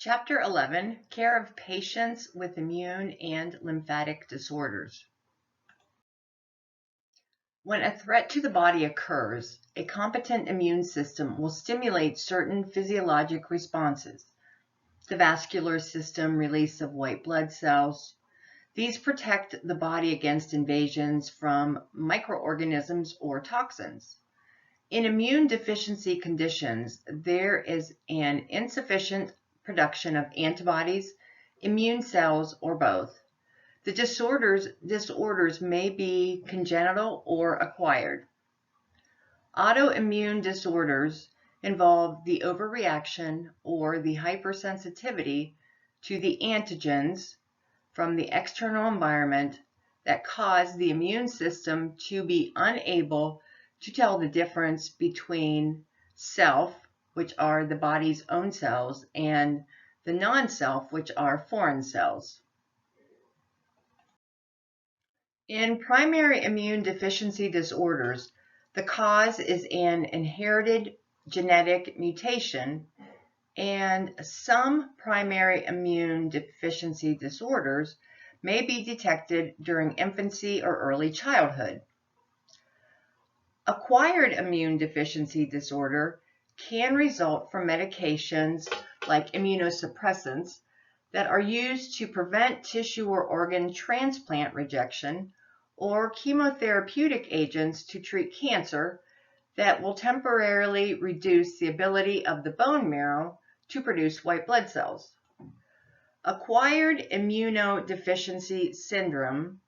Chapter 11, Care of Patients with Immune and Lymphatic Disorders. When a threat to the body occurs, a competent immune system will stimulate certain physiologic responses. The vascular system release of white blood cells. These protect the body against invasions from microorganisms or toxins. In immune deficiency conditions, there is an insufficient production of antibodies, immune cells, or both. The disorders may be congenital or acquired. Autoimmune disorders involve the overreaction or the hypersensitivity to the antigens from the external environment that cause the immune system to be unable to tell the difference between self, which are the body's own cells, and the non-self, which are foreign cells. In primary immune deficiency disorders, the cause is an inherited genetic mutation, and some primary immune deficiency disorders may be detected during infancy or early childhood. Acquired immune deficiency disorder can result from medications like immunosuppressants that are used to prevent tissue or organ transplant rejection, or chemotherapeutic agents to treat cancer that will temporarily reduce the ability of the bone marrow to produce white blood cells. Acquired immunodeficiency syndrome,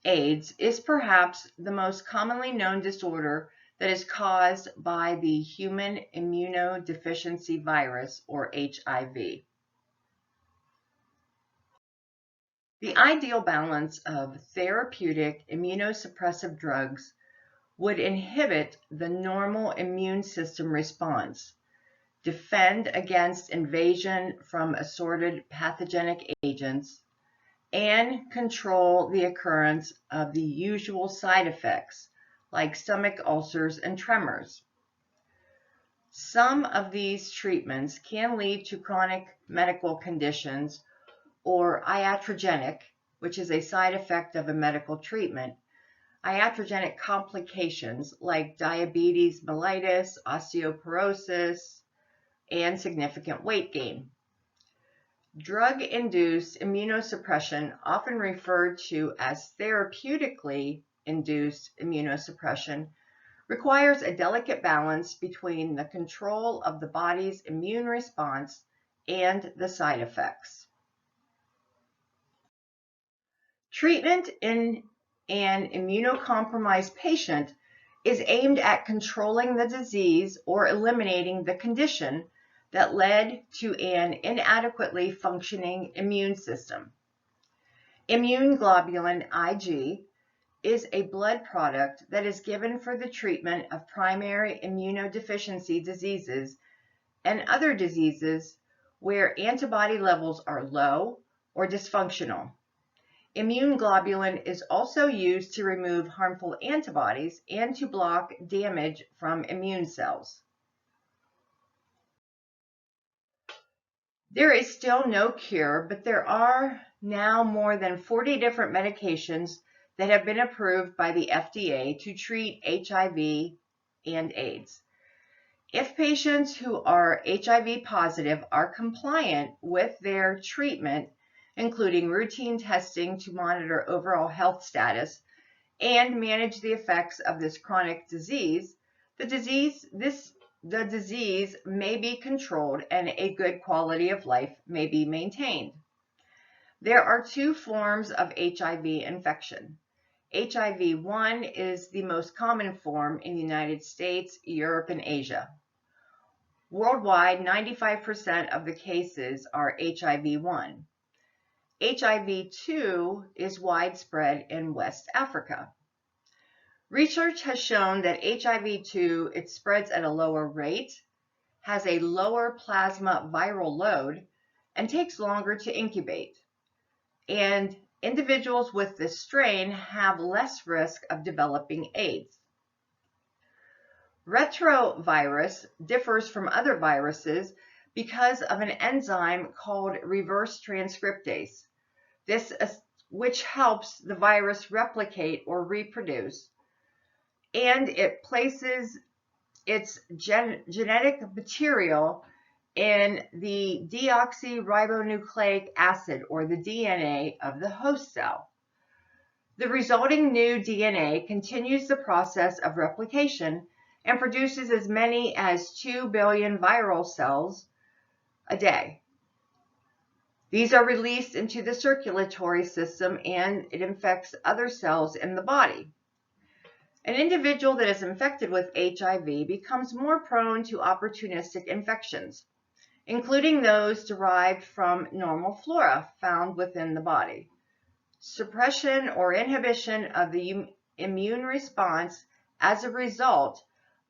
AIDS, is perhaps the most commonly known disorder that is caused by the human immunodeficiency virus, or HIV. The ideal balance of therapeutic immunosuppressive drugs would inhibit the normal immune system response, defend against invasion from assorted pathogenic agents, and control the occurrence of the usual side effects like stomach ulcers and tremors. Some of these treatments can lead to chronic medical conditions or iatrogenic, which is a side effect of a medical treatment, iatrogenic complications like diabetes mellitus, osteoporosis, and significant weight gain. Drug-induced immunosuppression, often referred to as therapeutically induced immunosuppression, requires a delicate balance between the control of the body's immune response and the side effects. Treatment in an immunocompromised patient is aimed at controlling the disease or eliminating the condition that led to an inadequately functioning immune system. Immune globulin Ig is a blood product that is given for the treatment of primary immunodeficiency diseases and other diseases where antibody levels are low or dysfunctional. Immune globulin is also used to remove harmful antibodies and to block damage from immune cells. There is still no cure, but there are now more than 40 different medications that have been approved by the FDA to treat HIV and AIDS. If patients who are HIV positive are compliant with their treatment, including routine testing to monitor overall health status and manage the effects of this chronic disease, the disease may be controlled and a good quality of life may be maintained. There are two forms of HIV infection. HIV-1 is the most common form in the United States, Europe, and Asia. Worldwide, 95% of the cases are HIV-1. HIV-2 is widespread in West Africa. Research has shown that HIV-2, it spreads at a lower rate, has a lower plasma viral load, and takes longer to incubate. And individuals with this strain have less risk of developing AIDS. Retrovirus differs from other viruses because of an enzyme called reverse transcriptase. Which helps the virus replicate or reproduce, and it places its genetic material in the deoxyribonucleic acid, or the DNA, of the host cell. The resulting new DNA continues the process of replication and produces as many as 2 billion viral cells a day. These are released into the circulatory system and it infects other cells in the body. An individual that is infected with HIV becomes more prone to opportunistic infections, including those derived from normal flora found within the body. Suppression or inhibition of the immune response as a result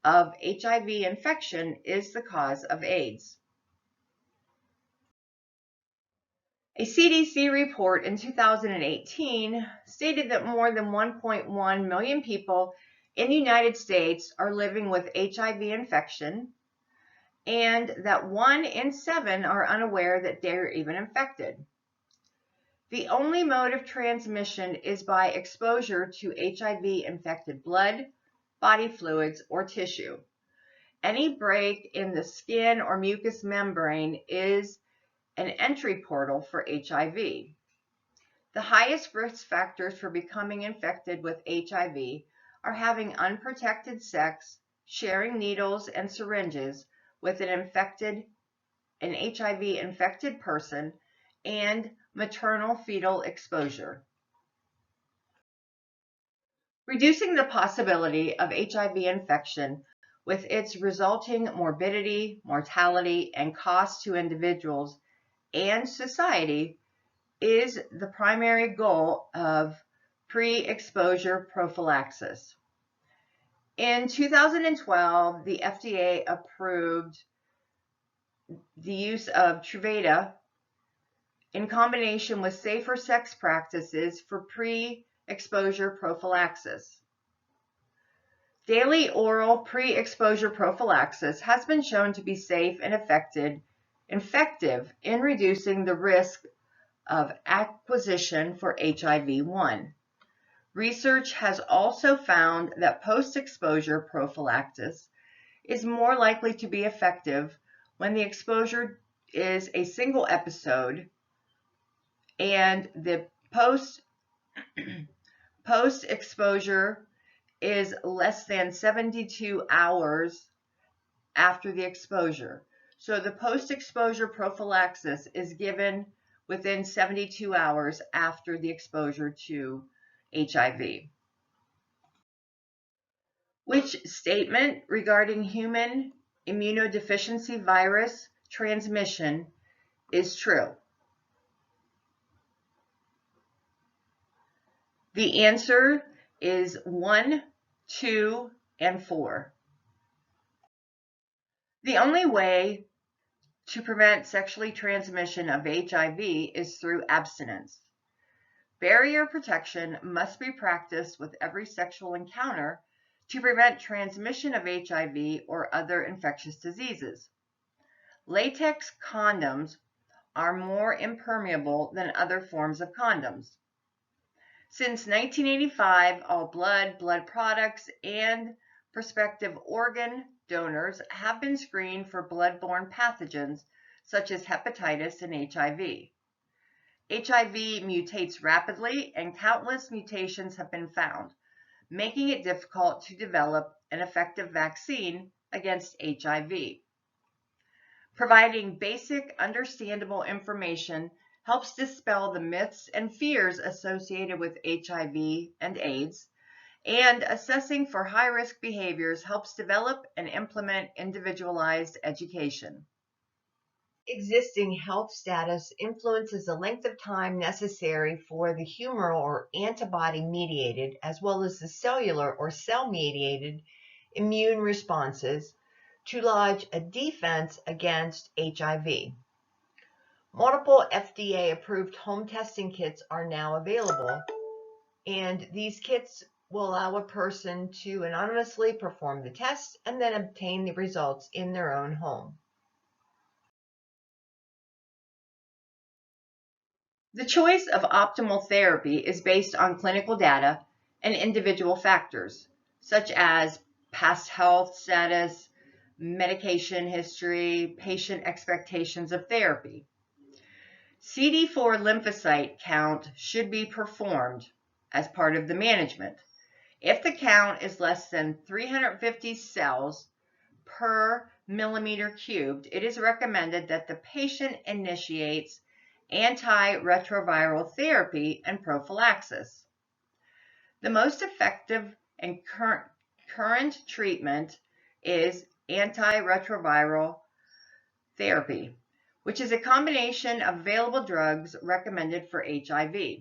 of HIV infection is the cause of AIDS. A CDC report in 2018 stated that more than 1.1 million people in the United States are living with HIV infection, and that 1 in 7 are unaware that they're even infected. The only mode of transmission is by exposure to HIV-infected blood, body fluids, or tissue. Any break in the skin or mucous membrane is an entry portal for HIV. The highest risk factors for becoming infected with HIV are having unprotected sex, sharing needles and syringes with an HIV-infected person, and maternal fetal exposure. Reducing the possibility of HIV infection with its resulting morbidity, mortality, and cost to individuals and society is the primary goal of pre-exposure prophylaxis. In 2012, the FDA approved the use of Truvada in combination with safer sex practices for pre-exposure prophylaxis. Daily oral pre-exposure prophylaxis has been shown to be safe and effective in reducing the risk of acquisition for HIV-1. Research has also found that post-exposure prophylaxis is more likely to be effective when the exposure is a single episode and the post-exposure is less than 72 hours after the exposure. So the post-exposure prophylaxis is given within 72 hours after the exposure to HIV. Which statement regarding human immunodeficiency virus transmission is true? The answer is 1, 2, and 4. The only way to prevent sexually transmission of HIV is through abstinence. Barrier protection must be practiced with every sexual encounter to prevent transmission of HIV or other infectious diseases. Latex condoms are more impermeable than other forms of condoms. Since 1985, all blood products, and prospective organ donors have been screened for blood-borne pathogens such as hepatitis and HIV. HIV mutates rapidly, and countless mutations have been found, making it difficult to develop an effective vaccine against HIV. Providing basic, understandable information helps dispel the myths and fears associated with HIV and AIDS, and assessing for high-risk behaviors helps develop and implement individualized education. Existing health status influences the length of time necessary for the humoral or antibody-mediated, as well as the cellular or cell-mediated immune responses to lodge a defense against HIV. Multiple FDA-approved home testing kits are now available, and these kits will allow a person to anonymously perform the test and then obtain the results in their own home. The choice of optimal therapy is based on clinical data and individual factors, such as past health status, medication history, patient expectations of therapy. CD4 lymphocyte count should be performed as part of the management. If the count is less than 350 cells per millimeter cubed, it is recommended that the patient initiates antiretroviral therapy and prophylaxis. The most effective and current treatment is antiretroviral therapy, which is a combination of available drugs recommended for HIV.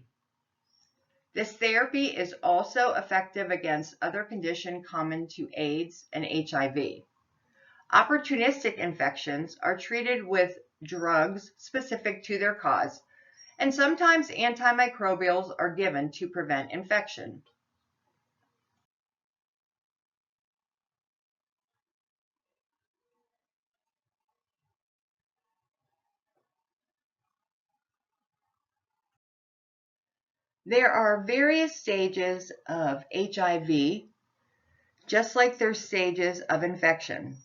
This therapy is also effective against other conditions common to AIDS and HIV. Opportunistic infections are treated with drugs specific to their cause, and sometimes antimicrobials are given to prevent infection. There are various stages of HIV, just like there's stages of infection.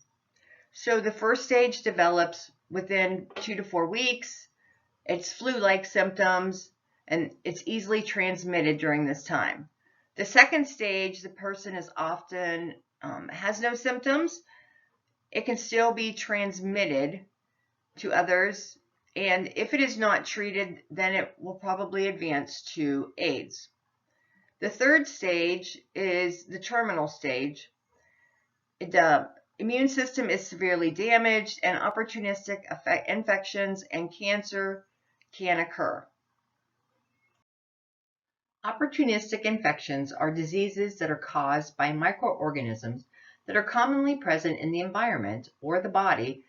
So the first stage develops within 2 to 4 weeks. It's flu-like symptoms, and it's easily transmitted during this time. The second stage, the person is often has no symptoms. It can still be transmitted to others, and if it is not treated, then it will probably advance to AIDS. The third stage is the terminal stage. The immune system is severely damaged, and opportunistic infections and cancer can occur. Opportunistic infections are diseases that are caused by microorganisms that are commonly present in the environment or the body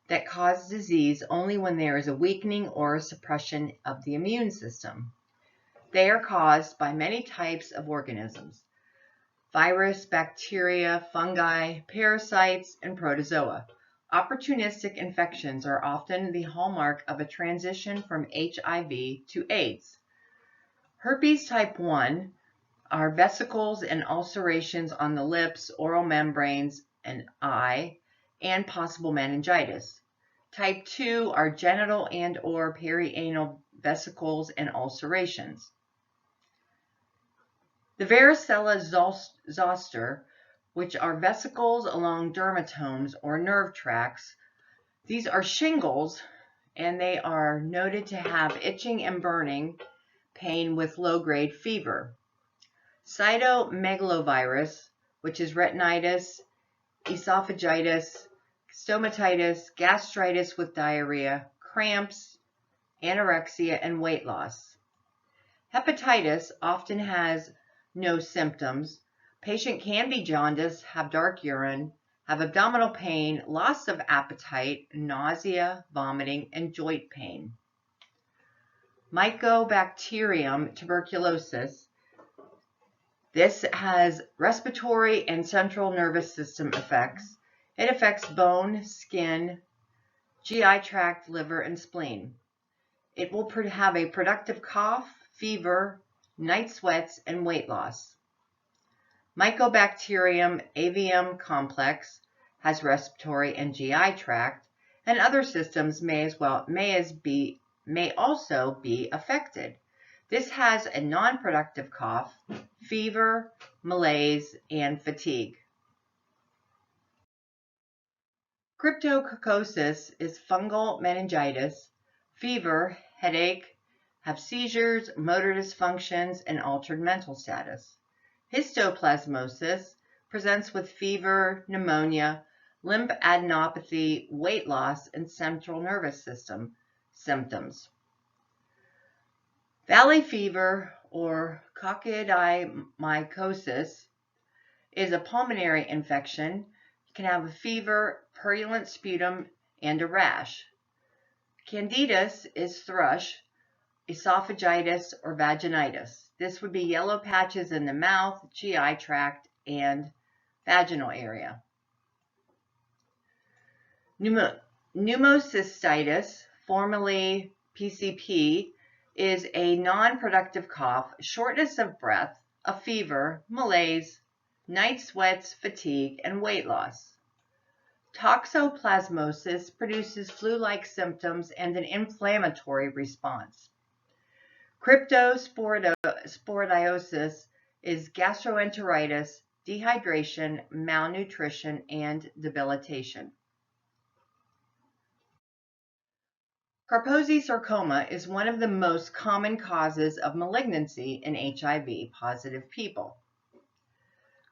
that cause disease only when there is a weakening or a suppression of the immune system. They are caused by many types of organisms: virus, bacteria, fungi, parasites, and protozoa. Opportunistic infections are often the hallmark of a transition from HIV to AIDS. Herpes type 1 are vesicles and ulcerations on the lips, oral membranes, and eye, and possible meningitis. Type 2 are genital and/or perianal vesicles and ulcerations. The varicella zoster, which are vesicles along dermatomes or nerve tracts. These are shingles, and they are noted to have itching and burning pain with low-grade fever. Cytomegalovirus, which is retinitis, esophagitis, stomatitis, gastritis with diarrhea, cramps, anorexia, and weight loss. Hepatitis often has no symptoms. Patient can be jaundiced, have dark urine, have abdominal pain, loss of appetite, nausea, vomiting, and joint pain. Mycobacterium tuberculosis. This has respiratory and central nervous system effects. It affects bone, skin, GI tract, liver, and spleen. It will have a productive cough, fever, night sweats, and weight loss. Mycobacterium avium complex has respiratory and GI tract, and other systems may also be affected. This has a non-productive cough, fever, malaise, and fatigue. Cryptococcosis is fungal meningitis, fever, headache, have seizures, motor dysfunctions, and altered mental status. Histoplasmosis presents with fever, pneumonia, lymphadenopathy, weight loss, and central nervous system symptoms. Valley fever, or coccidioidomycosis, is a pulmonary infection. You can have a fever, purulent sputum, and a rash. Candidus is thrush, esophagitis, or vaginitis. This would be yellow patches in the mouth, GI tract, and vaginal area. Pneumocystitis, formerly PCP, is a non-productive cough, shortness of breath, a fever, malaise, night sweats, fatigue, and weight loss. Toxoplasmosis produces flu-like symptoms and an inflammatory response. Cryptosporidiosis is gastroenteritis, dehydration, malnutrition, and debilitation. Kaposi sarcoma is one of the most common causes of malignancy in HIV-positive people.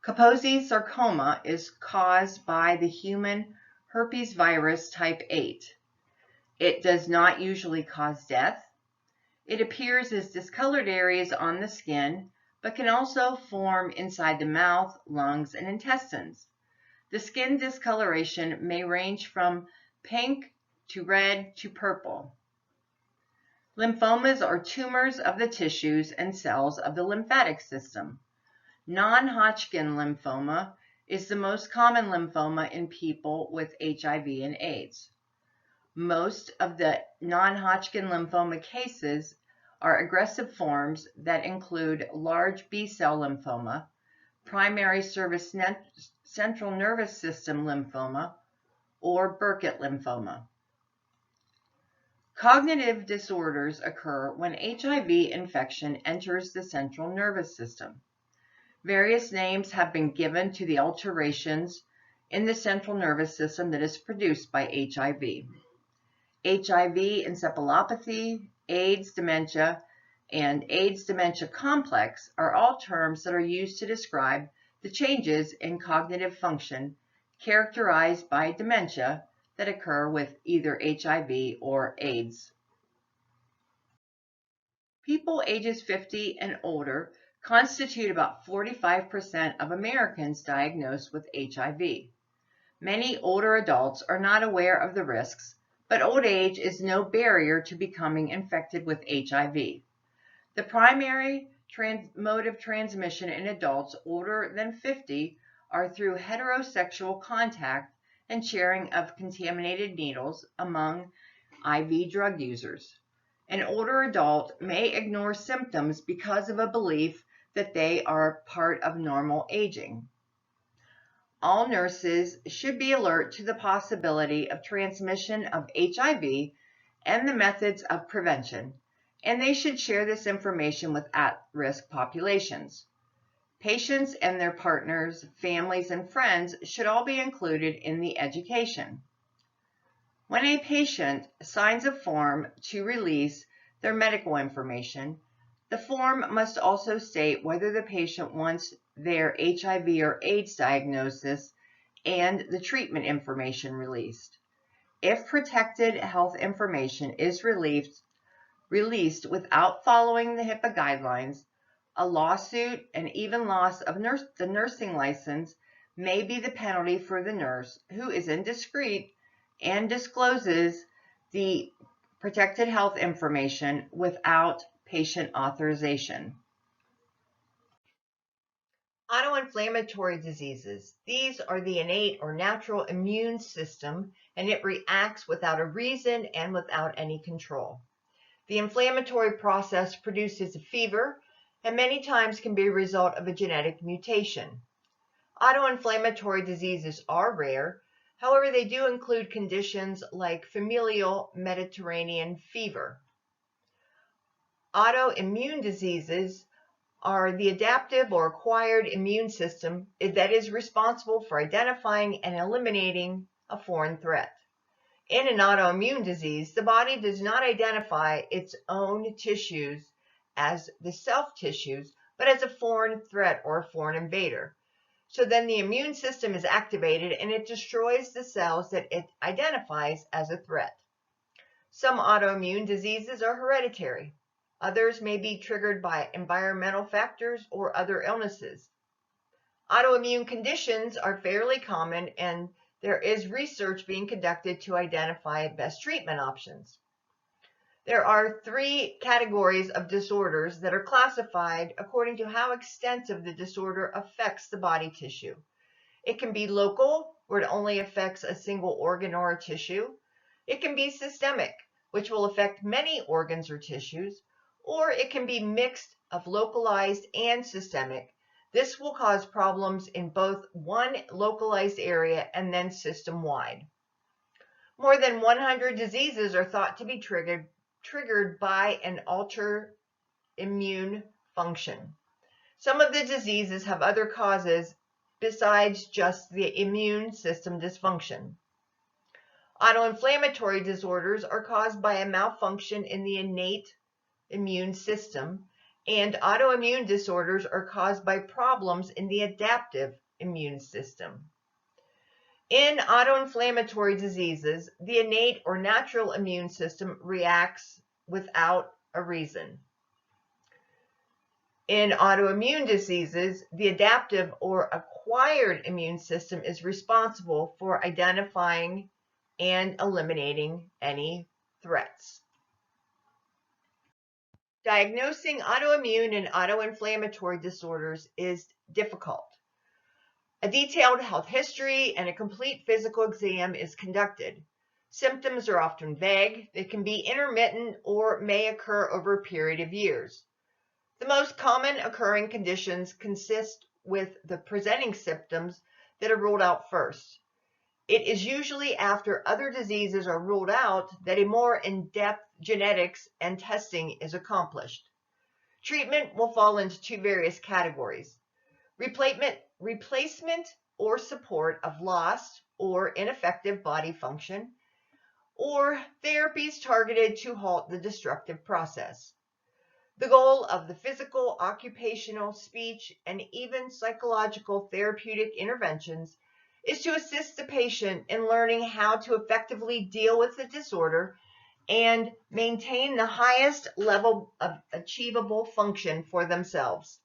Kaposi sarcoma is caused by the human herpes virus type 8. It does not usually cause death. It appears as discolored areas on the skin, but can also form inside the mouth, lungs, and intestines. The skin discoloration may range from pink to red to purple. Lymphomas are tumors of the tissues and cells of the lymphatic system. Non-Hodgkin lymphoma is the most common lymphoma in people with HIV and AIDS. Most of the non-Hodgkin lymphoma cases are aggressive forms that include large B-cell lymphoma, primary service central nervous system lymphoma, or Burkitt lymphoma. Cognitive disorders occur when HIV infection enters the central nervous system. Various names have been given to the alterations in the central nervous system that is produced by HIV. HIV encephalopathy, AIDS dementia, and AIDS dementia complex are all terms that are used to describe the changes in cognitive function characterized by dementia that occur with either HIV or AIDS. People ages 50 and older constitute about 45% of Americans diagnosed with HIV. Many older adults are not aware of the risks, but old age is no barrier to becoming infected with HIV. The primary mode of transmission in adults older than 50 are through heterosexual contact and sharing of contaminated needles among IV drug users. An older adult may ignore symptoms because of a belief that they are part of normal aging. All nurses should be alert to the possibility of transmission of HIV and the methods of prevention, and they should share this information with at-risk populations. Patients and their partners, families, and friends should all be included in the education. When a patient signs a form to release their medical information, the form must also state whether the patient wants their HIV or AIDS diagnosis and the treatment information released. If protected health information is released without following the HIPAA guidelines, a lawsuit and even loss of the nursing license may be the penalty for the nurse who is indiscreet and discloses the protected health information without patient authorization. Autoinflammatory diseases. These are the innate or natural immune system, and it reacts without a reason and without any control. The inflammatory process produces a fever and many times can be a result of a genetic mutation. Autoinflammatory diseases are rare. However, they do include conditions like familial Mediterranean fever. Autoimmune diseases are the adaptive or acquired immune system that is responsible for identifying and eliminating a foreign threat. In an autoimmune disease, the body does not identify its own tissues as the self tissues, but as a foreign threat or a foreign invader. So then the immune system is activated and it destroys the cells that it identifies as a threat. Some autoimmune diseases are hereditary. Others may be triggered by environmental factors or other illnesses. Autoimmune conditions are fairly common, and there is research being conducted to identify best treatment options. There are 3 categories of disorders that are classified according to how extensive the disorder affects the body tissue. It can be local, where it only affects a single organ or a tissue. It can be systemic, which will affect many organs or tissues, or it can be mixed of localized and systemic. This will cause problems in both one localized area and then system-wide. More than 100 diseases are thought to be triggered by an altered immune function. Some of the diseases have other causes besides just the immune system dysfunction. Autoinflammatory disorders are caused by a malfunction in the innate immune system, and autoimmune disorders are caused by problems in the adaptive immune system. In autoinflammatory diseases, the innate or natural immune system reacts without a reason. In autoimmune diseases, the adaptive or acquired immune system is responsible for identifying and eliminating any threats. Diagnosing autoimmune and autoinflammatory disorders is difficult. A detailed health history and a complete physical exam is conducted. Symptoms are often vague. They can be intermittent or may occur over a period of years. The most common occurring conditions consist with the presenting symptoms that are ruled out first. It is usually after other diseases are ruled out that a more in-depth genetics and testing is accomplished. Treatment will fall into two various categories: replacement or support of lost or ineffective body function, or therapies targeted to halt the destructive process. The goal of the physical, occupational, speech, and even psychological therapeutic interventions is to assist the patient in learning how to effectively deal with the disorder and maintain the highest level of achievable function for themselves.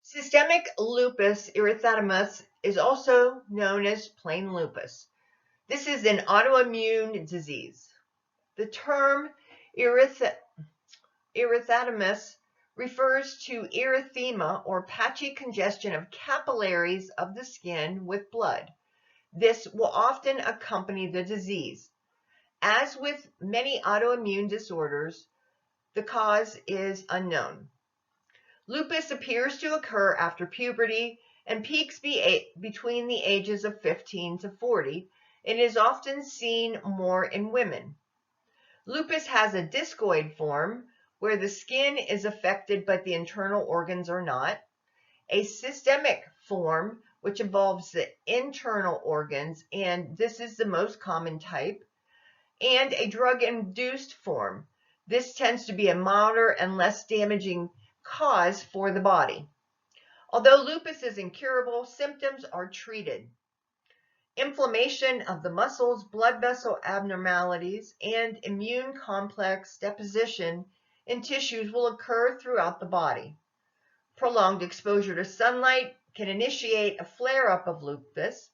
Systemic lupus erythematosus is also known as plain lupus. This is an autoimmune disease. The term erythematosus refers to erythema or patchy congestion of capillaries of the skin with blood. This will often accompany the disease. As with many autoimmune disorders, the cause is unknown. Lupus appears to occur after puberty and peaks between the ages of 15 to 40 and is often seen more in women. Lupus has a discoid form where the skin is affected but the internal organs are not, a systemic form which involves the internal organs, and this is the most common type, and a drug-induced form. This tends to be a milder and less damaging cause for the body. Although lupus is incurable, symptoms are treated. Inflammation of the muscles, blood vessel abnormalities, and immune complex deposition in tissues will occur throughout the body. Prolonged exposure to sunlight can initiate a flare-up of lupus,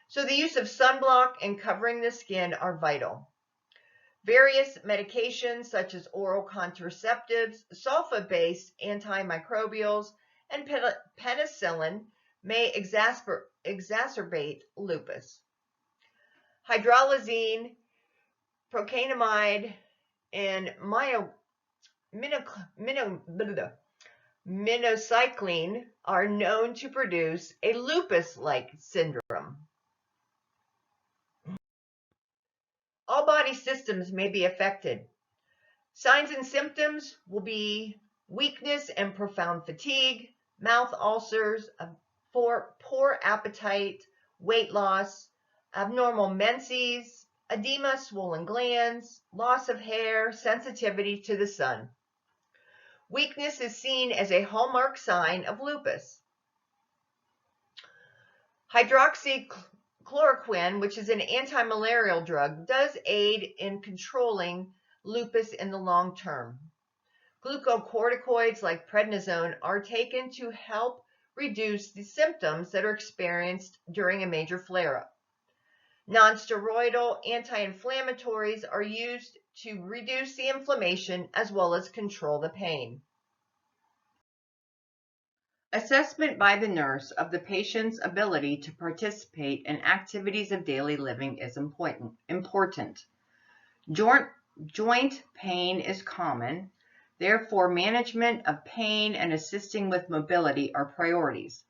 so the use of sunblock and covering the skin are vital. Various medications such as oral contraceptives, sulfa-based antimicrobials, and penicillin may exacerbate lupus. Hydralazine, procainamide, and minocycline are known to produce a lupus-like syndrome. All body systems may be affected. Signs and symptoms will be weakness and profound fatigue, mouth ulcers, poor appetite, weight loss, abnormal menses, edema, swollen glands, loss of hair, sensitivity to the sun. Weakness is seen as a hallmark sign of lupus. Hydroxychloroquine, which is an anti-malarial drug, does aid in controlling lupus in the long term. Glucocorticoids like prednisone are taken to help reduce the symptoms that are experienced during a major flare-up. Non-steroidal anti-inflammatories are used to reduce the inflammation as well as control the pain. Assessment by the nurse of the patient's ability to participate in activities of daily living is important. joint pain is common. Therefore, management of pain and assisting with mobility are priorities.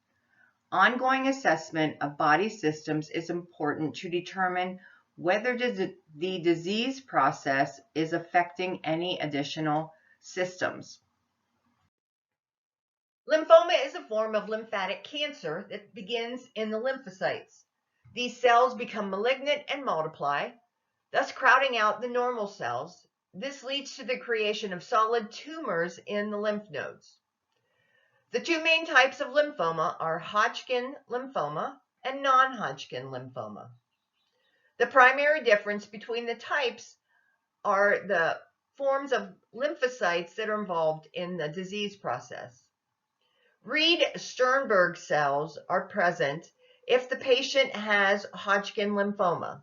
Ongoing assessment of body systems is important to determine whether the disease process is affecting any additional systems. Lymphoma is a form of lymphatic cancer that begins in the lymphocytes. These cells become malignant and multiply, thus crowding out the normal cells. This leads to the creation of solid tumors in the lymph nodes. The two main types of lymphoma are Hodgkin lymphoma and non-Hodgkin lymphoma. The primary difference between the types are the forms of lymphocytes that are involved in the disease process. Reed-Sternberg cells are present if the patient has Hodgkin lymphoma.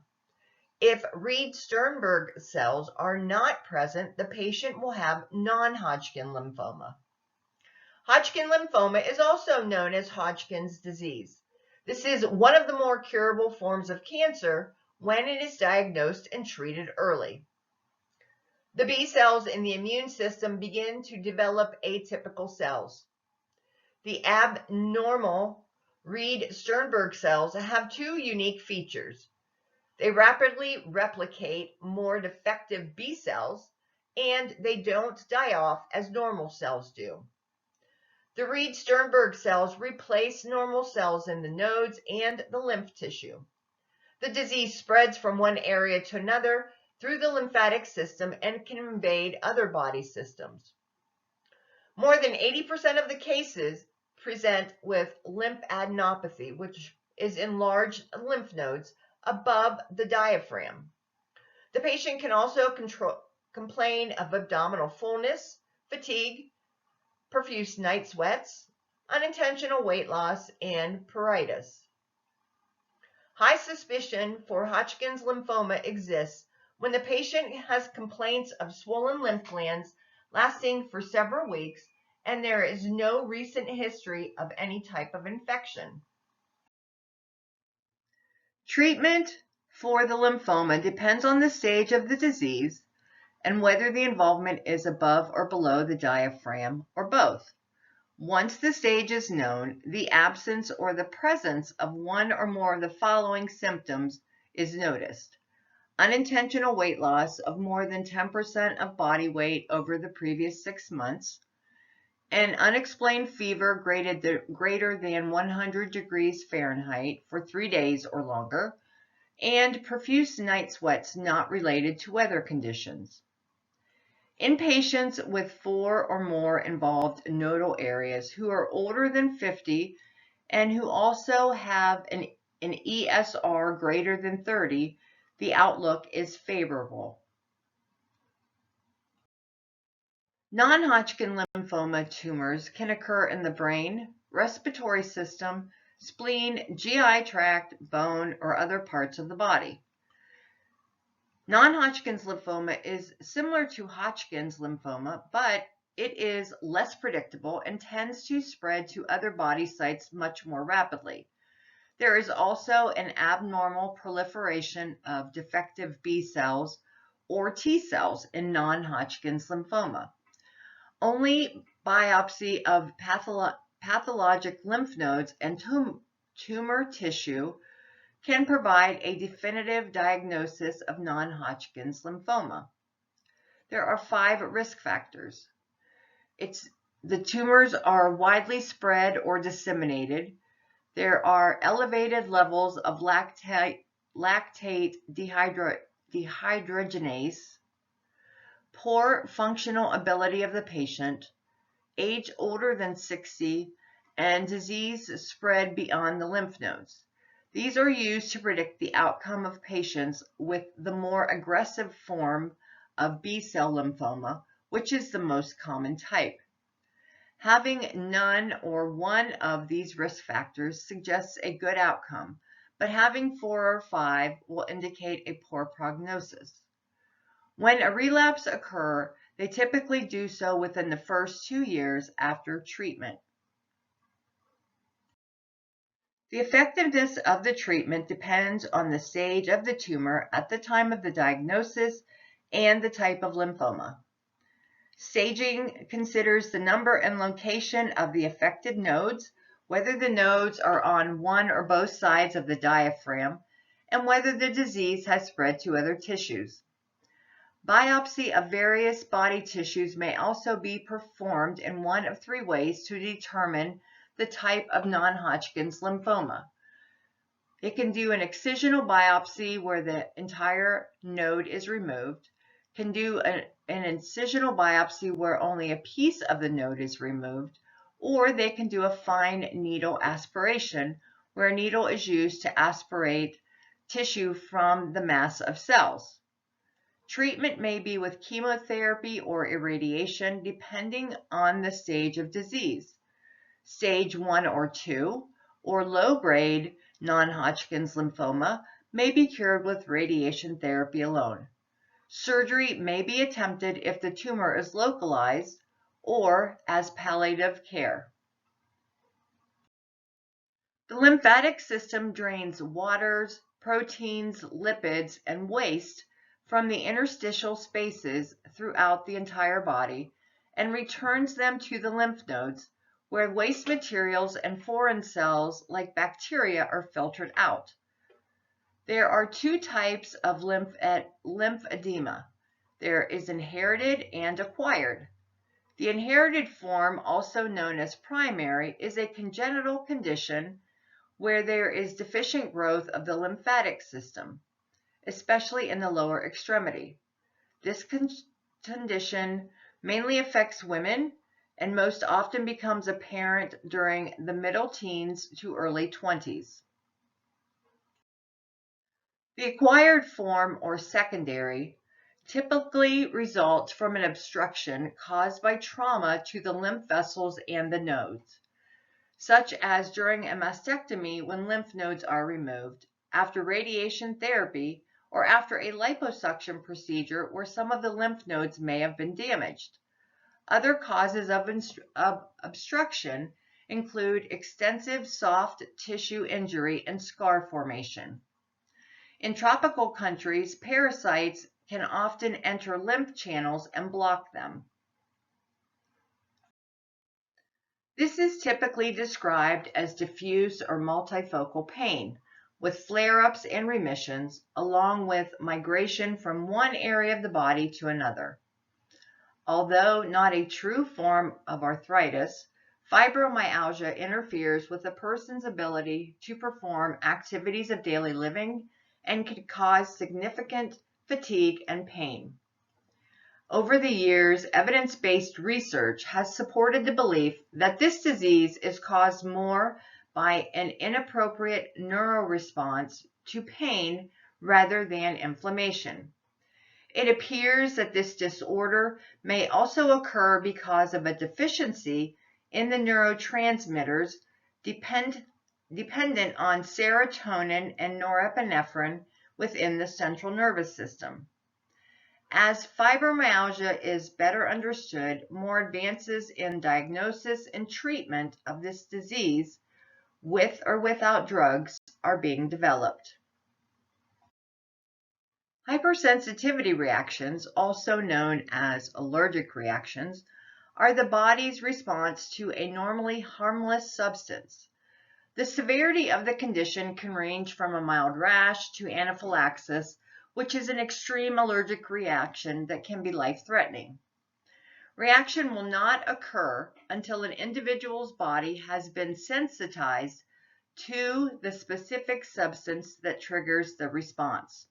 If Reed-Sternberg cells are not present, the patient will have non-Hodgkin lymphoma. Hodgkin lymphoma is also known as Hodgkin's disease. This is one of the more curable forms of cancer when it is diagnosed and treated early. The B cells in the immune system begin to develop atypical cells. The abnormal Reed-Sternberg cells have two unique features. They rapidly replicate more defective B cells, and they don't die off as normal cells do. The Reed-Sternberg cells replace normal cells in the nodes and the lymph tissue. The disease spreads from one area to another through the lymphatic system and can invade other body systems. More than 80% of the cases present with lymphadenopathy, which is enlarged lymph nodes above the diaphragm. The patient can also complain of abdominal fullness, fatigue, profuse night sweats, unintentional weight loss, and pruritus. High suspicion for Hodgkin's lymphoma exists when the patient has complaints of swollen lymph glands lasting for several weeks and there is no recent history of any type of infection. Treatment for the lymphoma depends on the stage of the disease and whether the involvement is above or below the diaphragm or both. Once the stage is known, the absence or the presence of one or more of the following symptoms is noticed. Unintentional weight loss of more than 10% of body weight over the previous 6 months, an unexplained fever greater than 100 degrees Fahrenheit for 3 days or longer, and profuse night sweats not related to weather conditions. In patients with 4 or more involved nodal areas who are older than 50 and who also have an ESR greater than 30, the outlook is favorable. Non-Hodgkin lymphoma tumors can occur in the brain, respiratory system, spleen, GI tract, bone, or other parts of the body. Non-Hodgkin's lymphoma is similar to Hodgkin's lymphoma, but it is less predictable and tends to spread to other body sites much more rapidly. There is also an abnormal proliferation of defective B cells or T cells in non-Hodgkin's lymphoma. Only biopsy of pathologic lymph nodes and tumor tissue can provide a definitive diagnosis of non-Hodgkin's lymphoma. There are 5 risk factors. The tumors are widely spread or disseminated. There are elevated levels of lactate dehydrogenase, poor functional ability of the patient, age older than 60, and disease spread beyond the lymph nodes. These are used to predict the outcome of patients with the more aggressive form of B-cell lymphoma, which is the most common type. Having none or one of these risk factors suggests a good outcome, but having 4 or 5 will indicate a poor prognosis. When a relapse occurs, they typically do so within the first 2 years after treatment. The effectiveness of the treatment depends on the stage of the tumor at the time of the diagnosis and the type of lymphoma. Staging considers the number and location of the affected nodes, whether the nodes are on one or both sides of the diaphragm, and whether the disease has spread to other tissues. Biopsy of various body tissues may also be performed in one of three ways to determine the type of non-Hodgkin's lymphoma. It can do an excisional biopsy where the entire node is removed, can do an incisional biopsy where only a piece of the node is removed, or they can do a fine needle aspiration where a needle is used to aspirate tissue from the mass of cells. Treatment may be with chemotherapy or irradiation depending on the stage of disease. Stage 1 or 2, or low-grade non-Hodgkin's lymphoma may be cured with radiation therapy alone. Surgery may be attempted if the tumor is localized or as palliative care. The lymphatic system drains waters, proteins, lipids, and waste from the interstitial spaces throughout the entire body and returns them to the lymph nodes, where waste materials and foreign cells like bacteria are filtered out. There are two types of lymphedema. There is inherited and acquired. The inherited form, also known as primary, is a congenital condition where there is deficient growth of the lymphatic system, especially in the lower extremity. This condition mainly affects women and most often becomes apparent during the middle teens to early 20s. The acquired form, or secondary, typically results from an obstruction caused by trauma to the lymph vessels and the nodes, such as during a mastectomy when lymph nodes are removed, after radiation therapy, or after a liposuction procedure where some of the lymph nodes may have been damaged. Other causes of obstruction include extensive soft tissue injury and scar formation. In tropical countries, parasites can often enter lymph channels and block them. This is typically described as diffuse or multifocal pain, with flare-ups and remissions, along with migration from one area of the body to another. Although not a true form of arthritis, fibromyalgia interferes with a person's ability to perform activities of daily living and can cause significant fatigue and pain. Over the years, evidence-based research has supported the belief that this disease is caused more by an inappropriate neuroresponse to pain rather than inflammation. It appears that this disorder may also occur because of a deficiency in the neurotransmitters dependent on serotonin and norepinephrine within the central nervous system. As fibromyalgia is better understood, more advances in diagnosis and treatment of this disease, with or without drugs, are being developed. Hypersensitivity reactions, also known as allergic reactions, are the body's response to a normally harmless substance. The severity of the condition can range from a mild rash to anaphylaxis, which is an extreme allergic reaction that can be life-threatening. Reaction will not occur until an individual's body has been sensitized to the specific substance that triggers the response.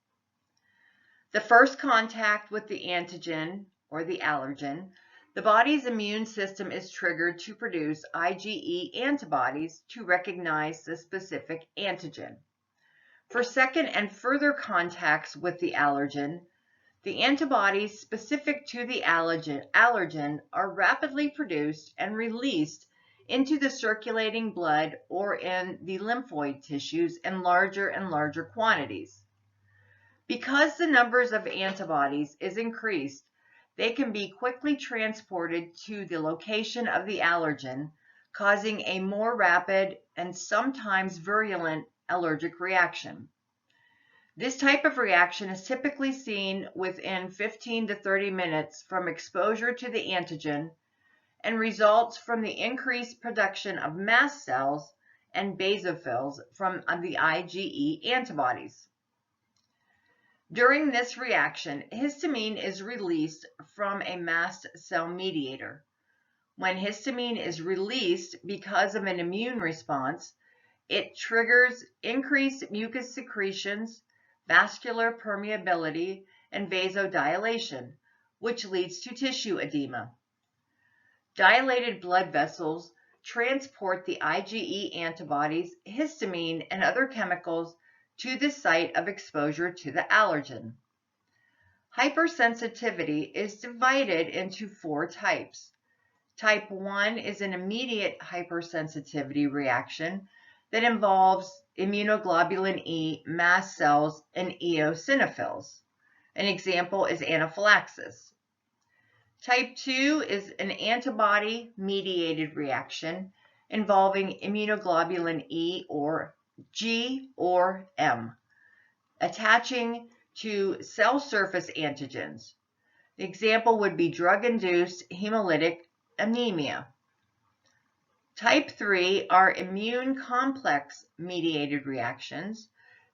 The first contact with the antigen or the allergen, the body's immune system is triggered to produce IgE antibodies to recognize the specific antigen. For second and further contacts with the allergen, the antibodies specific to the allergen are rapidly produced and released into the circulating blood or in the lymphoid tissues in larger and larger quantities. Because the numbers of antibodies is increased, they can be quickly transported to the location of the allergen, causing a more rapid and sometimes virulent allergic reaction. This type of reaction is typically seen within 15 to 30 minutes from exposure to the antigen and results from the increased production of mast cells and basophils from the IgE antibodies. During this reaction, histamine is released from a mast cell mediator. When histamine is released because of an immune response, it triggers increased mucus secretions, vascular permeability, and vasodilation, which leads to tissue edema. Dilated blood vessels transport the IgE antibodies, histamine, and other chemicals to the site of exposure to the allergen. Hypersensitivity is divided into 4 types. Type 1 is an immediate hypersensitivity reaction that involves immunoglobulin E, mast cells, and eosinophils. An example is anaphylaxis. Type 2 is an antibody-mediated reaction involving immunoglobulin E or G or M, attaching to cell surface antigens. The example would be drug-induced hemolytic anemia. Type 3 are immune complex mediated reactions.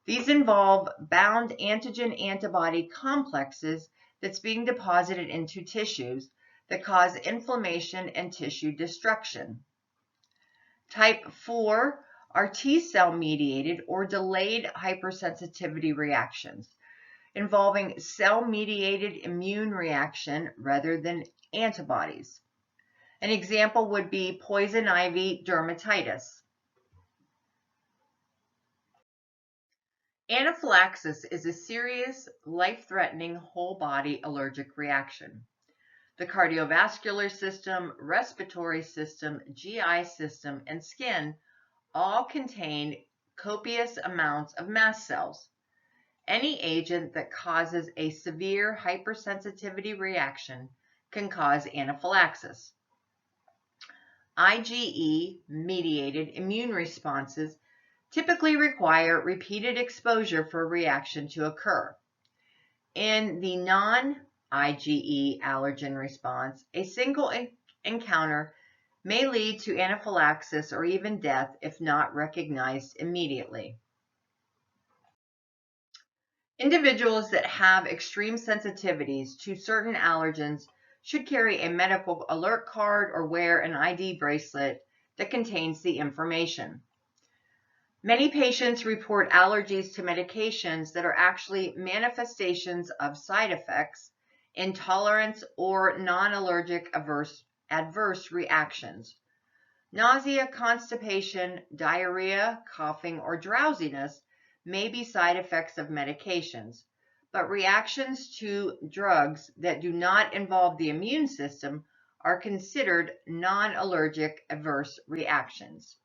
These involve bound antigen-antibody complexes that's being deposited into tissues that cause inflammation and tissue destruction. Type 4 are T-cell mediated or delayed hypersensitivity reactions involving cell-mediated immune reaction rather than antibodies. An example would be poison ivy dermatitis. Anaphylaxis is a serious, life-threatening whole-body allergic reaction. The cardiovascular system, respiratory system, GI system, and skin all contain copious amounts of mast cells. Any agent that causes a severe hypersensitivity reaction can cause anaphylaxis. IgE-mediated immune responses typically require repeated exposure for a reaction to occur. In the non-IgE allergen response, a single encounter may lead to anaphylaxis or even death if not recognized immediately. Individuals that have extreme sensitivities to certain allergens should carry a medical alert card or wear an ID bracelet that contains the information. Many patients report allergies to medications that are actually manifestations of side effects, intolerance, or non-allergic adverse reactions. Nausea, constipation, diarrhea, coughing, or drowsiness may be side effects of medications, but reactions to drugs that do not involve the immune system are considered non-allergic adverse reactions.